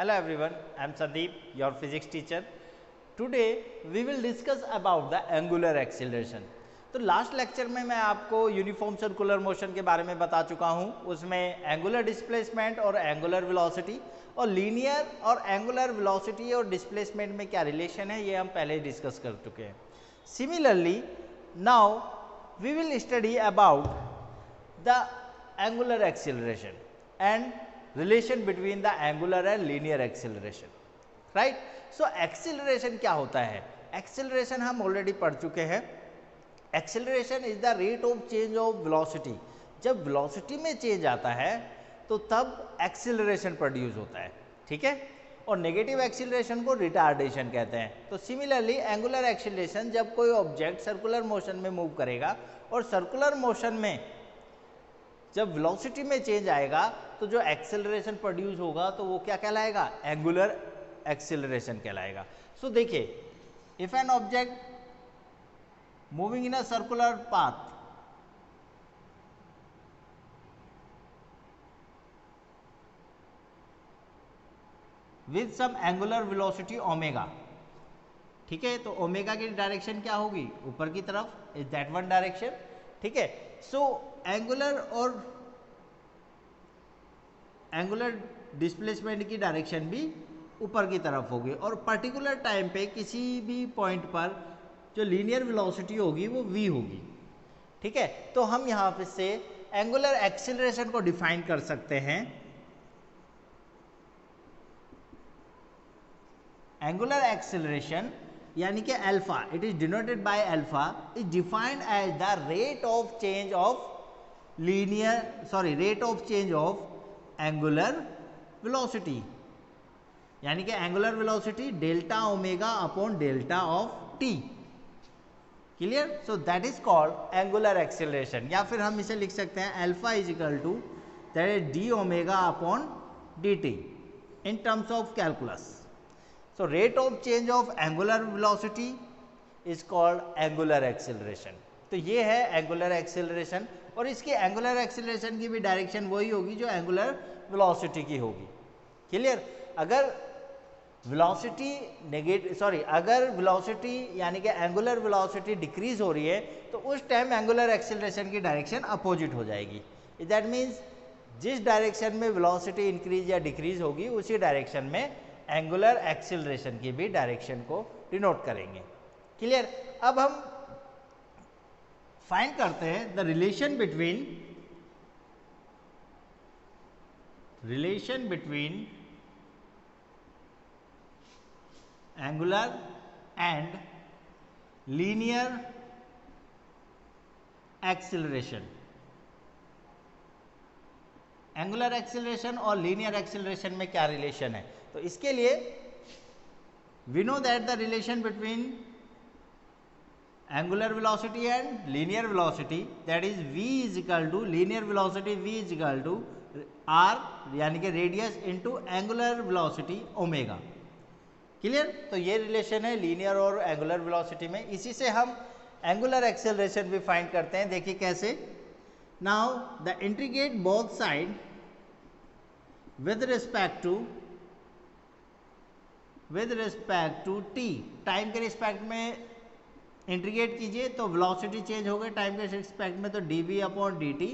Hello everyone, I am Sandeep, your physics teacher. Today we will discuss about the angular acceleration. तो last lecture में मैं आपको uniform circular motion के बारे में बता चुका हूँ. उसमें एंगुलर डिस्प्लेसमेंट और एंगुलर वेलोसिटी और लीनियर और एंगुलर वेलोसिटी और डिस्प्लेसमेंट में क्या रिलेशन है ये हम पहले ही डिस्कस कर चुके हैं. Similarly now we will study about the angular acceleration and relation between the angular and linear acceleration, right? So acceleration क्या होता है? Acceleration हम already पढ़ चुके हैं. Acceleration is the rate of change of velocity. जब velocity में change आता है तो तब acceleration produce होता है, ठीक है? और नेगेटिव एक्सीलरेशन को रिटार्डेशन कहते हैं. तो सिमिलरली एंगुलर एक्सीलरेशन जब कोई ऑब्जेक्ट सर्कुलर मोशन में मूव करेगा और सर्कुलर मोशन में जब वेलोसिटी में चेंज आएगा तो जो एक्सेलरेशन प्रोड्यूस होगा तो वो क्या कहलाएगा? एंगुलर एक्सेलरेशन कहलाएगा. सो देखिए, if an object moving in a circular path with some angular velocity omega, ठीक है, तो ओमेगा की डायरेक्शन क्या होगी? ऊपर की तरफ. इज दैट वन डायरेक्शन, ठीक है. सो एंगुलर डिस्प्लेसमेंट की डायरेक्शन भी ऊपर की तरफ होगी और पर्टिकुलर टाइम पे किसी भी पॉइंट पर जो लीनियर वेलोसिटी होगी वो v होगी, ठीक है. तो हम यहाँ पे से एंगुलर एक्सीलरेशन को डिफाइन कर सकते हैं. एंगुलर एक्सीलरेशन यानी कि alpha, it is denoted by alpha, is defined as the rate of change of rate of change of angular velocity, यानी कि angular velocity delta omega upon delta of T. Clear? So that is called angular acceleration. या फिर हम इसे लिख सकते हैं alpha is equal to that is D omega upon D T in terms of calculus. So rate of change of angular velocity is called angular acceleration. तो ये है एंगुलर एक्सेलरेशन और इसकी एंगुलर एक्सेलरेशन की भी डायरेक्शन वही होगी जो एंगुलर वेलोसिटी की होगी. क्लियर? अगर वेलोसिटी यानी कि एंगुलर वेलोसिटी डिक्रीज हो रही है तो उस टाइम एंगुलर एक्सेलरेशन की डायरेक्शन अपोजिट हो जाएगी. दैट मीन्स जिस डायरेक्शन में वेलोसिटी इंक्रीज या डिक्रीज होगी उसी डायरेक्शन में एंगुलर एक्सेलरेशन की भी डायरेक्शन को डिनोट करेंगे. क्लियर? अब हम फाइंड करते हैं the relation between angular and linear acceleration. Angular acceleration और लीनियर एक्सेलरेशन में क्या रिलेशन है? तो इसके लिए we know that the relation between angular velocity and linear velocity, that is v is equal to linear velocity v is equal to r यानी कि radius into angular velocity omega. Clear? तो ये relation है linear और angular velocity में. इसी से हम एंगुलर एक्सेलरेशन भी फाइंड करते हैं. देखिए कैसे. Now the integrate both side with respect to t, time के रिस्पेक्ट में इंटीग्रेट कीजिए तो वेलोसिटी चेंज हो गई टाइम के रिस्पेक्ट में, तो D V upon D T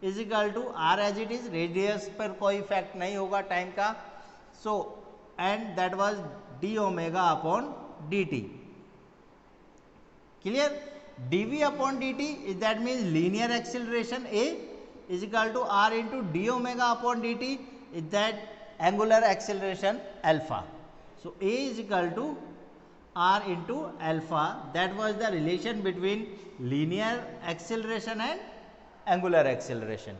is equal to R as it is. Radius पर कोई इफेक्ट नहीं होगा टाइम का. So and that was D omega upon D T. Clear? D V upon D T is that means linear acceleration A is equal to R into D omega upon D T is that angular acceleration alpha. So A is equal to r into alpha. That was the relation between linear acceleration and angular acceleration.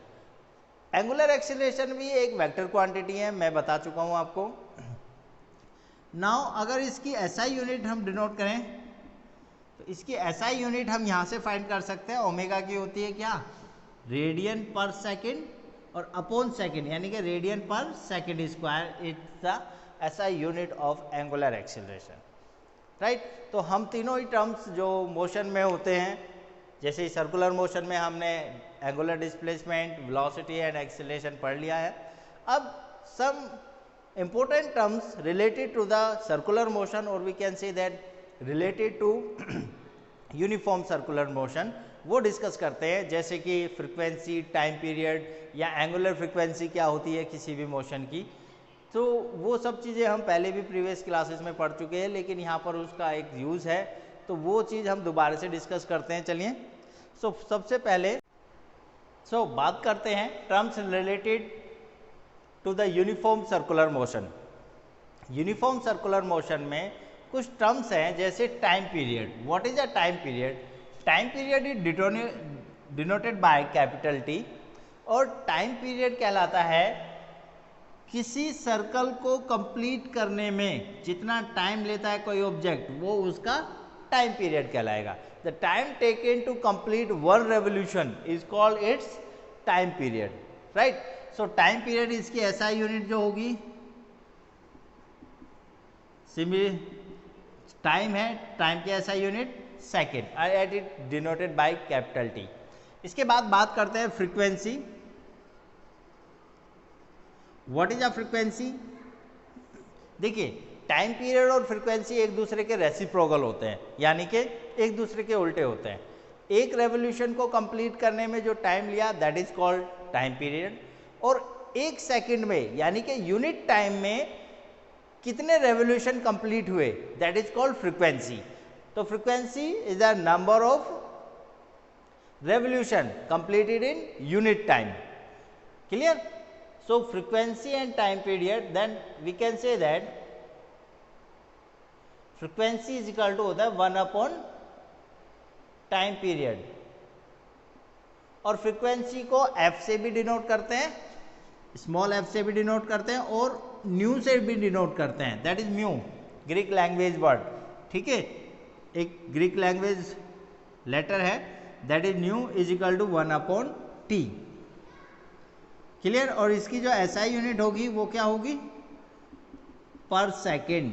Angular acceleration भी एक vector quantity है, मैं बता चुका हूँ आपको. Now अगर इसकी SI यूनिट हम डिनोट करें तो इसकी SI यूनिट हम यहाँ से फाइंड कर सकते हैं. ओमेगा की होती है क्या? रेडियन पर सेकेंड और अपॉन सेकेंड यानी कि रेडियन पर second square. It's the SI unit of angular acceleration, right. तो हम तीनों ही टर्म्स जो मोशन में होते हैं, जैसे सर्कुलर मोशन में हमने angular displacement, velocity and acceleration पढ़ लिया है. अब सम important terms related to the circular motion, or we can say that related to uniform circular motion, वो डिस्कस करते हैं, जैसे कि फ्रीक्वेंसी, टाइम पीरियड या एंगुलर फ्रीक्वेंसी क्या होती है किसी भी मोशन की। तो वो सब चीज़ें हम पहले भी प्रीवियस क्लासेस में पढ़ चुके हैं, लेकिन यहाँ पर उसका एक यूज़ है, तो वो चीज़ हम दोबारा से डिस्कस करते हैं। चलिए, सबसे पहले बात करते हैं terms related to the uniform circular motion. Uniform circular motion में कुछ टर्म्स हैं, जैसे time period. What is a time period? Time period is denoted by capital T, और टाइम पीरियड कहलाता है किसी सर्कल को कंप्लीट करने में जितना टाइम लेता है कोई ऑब्जेक्ट, वो उसका टाइम पीरियड कहलाएगा। The time taken to complete one revolution is called its time period, right. So time period इसकी एसआई यूनिट जो होगी, टाइम है, टाइम की SI unit second, at it denoted by capital T. इसके बाद बात करते हैं frequency. What is a frequency? देखिए, टाइम पीरियड और फ्रीक्वेंसी एक दूसरे के रेसिप्रोकल होते हैं, यानी कि एक दूसरे के उल्टे होते हैं। एक रेवोल्यूशन को कंप्लीट करने में जो टाइम लिया, that is called time period, और एक सेकंड में यानी कि यूनिट टाइम में कितने रेवोल्यूशन कंप्लीट हुए, दैट इज कॉल्ड फ्रीक्वेंसी। तो frequency is the number of revolution completed in unit time. Clear? So frequency and time period, then we can say that frequency is equal to होता है 1 time period, और frequency को F से भी denote करते हैं, small F से भी डिनोट करते हैं, और न्यू से भी डिनोट करते हैं, that is mu, Greek language word. ठीक है, एक ग्रीक लैंग्वेज लेटर है, that is nu is equal to 1/t। Clear? और इसकी जो एसआई यूनिट होगी वो क्या होगी? पर सेकेंड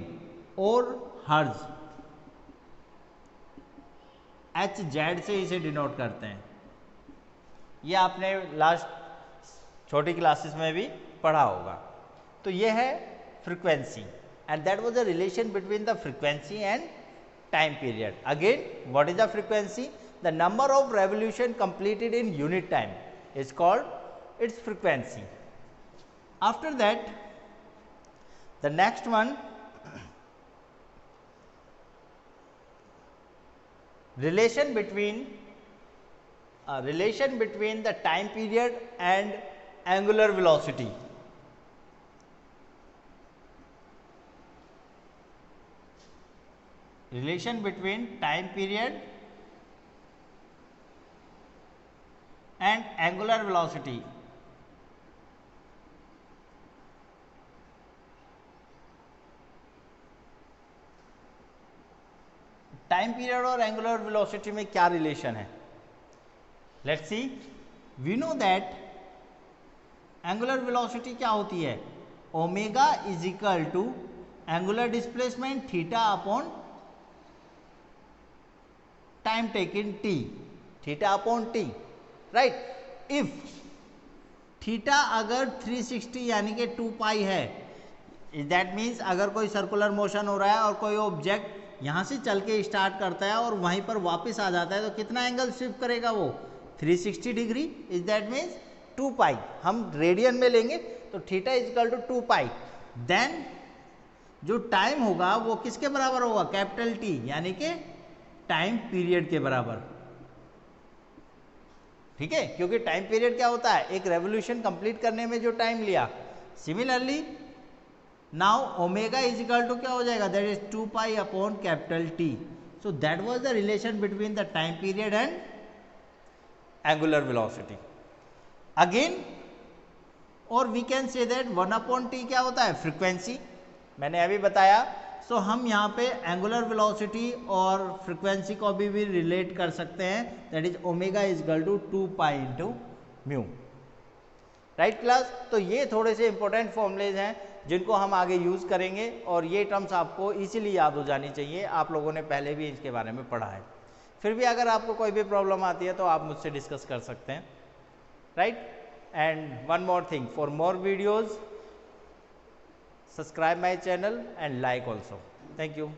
और हर्ज, HZ से इसे डिनोट करते हैं। ये आपने लास्ट छोटी क्लासेस में भी पढ़ा होगा। तो ये है frequency, and that was the relation between the frequency and time period. Again, what is the frequency? The number of revolution completed in unit time is called it's frequency. After that, the next one, relation between the time period and angular velocity. Relation between time period and angular velocity. Time period और angular velocity में क्या relation है? Let's see. We know that angular velocity क्या होती है? Omega is equal to angular displacement theta upon time taken T, theta upon T, right. If theta अगर 360 यानी कि 2 पाई है, दैट मीन्स अगर कोई सर्कुलर मोशन हो रहा है और कोई ऑब्जेक्ट यहाँ से चल के स्टार्ट करता है और वहीं पर वापस आ जाता है, तो कितना एंगल शिफ्ट करेगा वो? 360 degree. Is that means 2 pi. हम रेडियन में लेंगे तो theta is equal to 2 pi. Then जो टाइम होगा वो किसके बराबर होगा? कैपिटल टी, यानी कि टाइम पीरियड के बराबर। ठीक है, क्योंकि टाइम पीरियड क्या होता है? एक रेवोल्यूशन कंप्लीट करने में जो टाइम लिया। Similarly now omega is equal to क्या हो जाएगा? That is 2 pi upon capital T. So that was the relation between the time period and angular velocity. Again, और we can say that 1/t क्या होता है? Frequency, मैंने अभी बताया। सो हम यहाँ पे एंगुलर वेलोसिटी और फ्रीक्वेंसी को भी रिलेट कर सकते हैं, that is omega is equal to 2 pi into mu, right class? तो ये थोड़े से इंपॉर्टेंट फॉर्मूलेज हैं जिनको हम आगे यूज़ करेंगे, और ये टर्म्स आपको इजीली याद हो जानी चाहिए। आप लोगों ने पहले भी इसके बारे में पढ़ा है। फिर भी अगर आपको कोई भी प्रॉब्लम आती है तो आप मुझसे डिस्कस कर सकते हैं, right? And one more thing, for more videos subscribe my channel and like also. Thank you.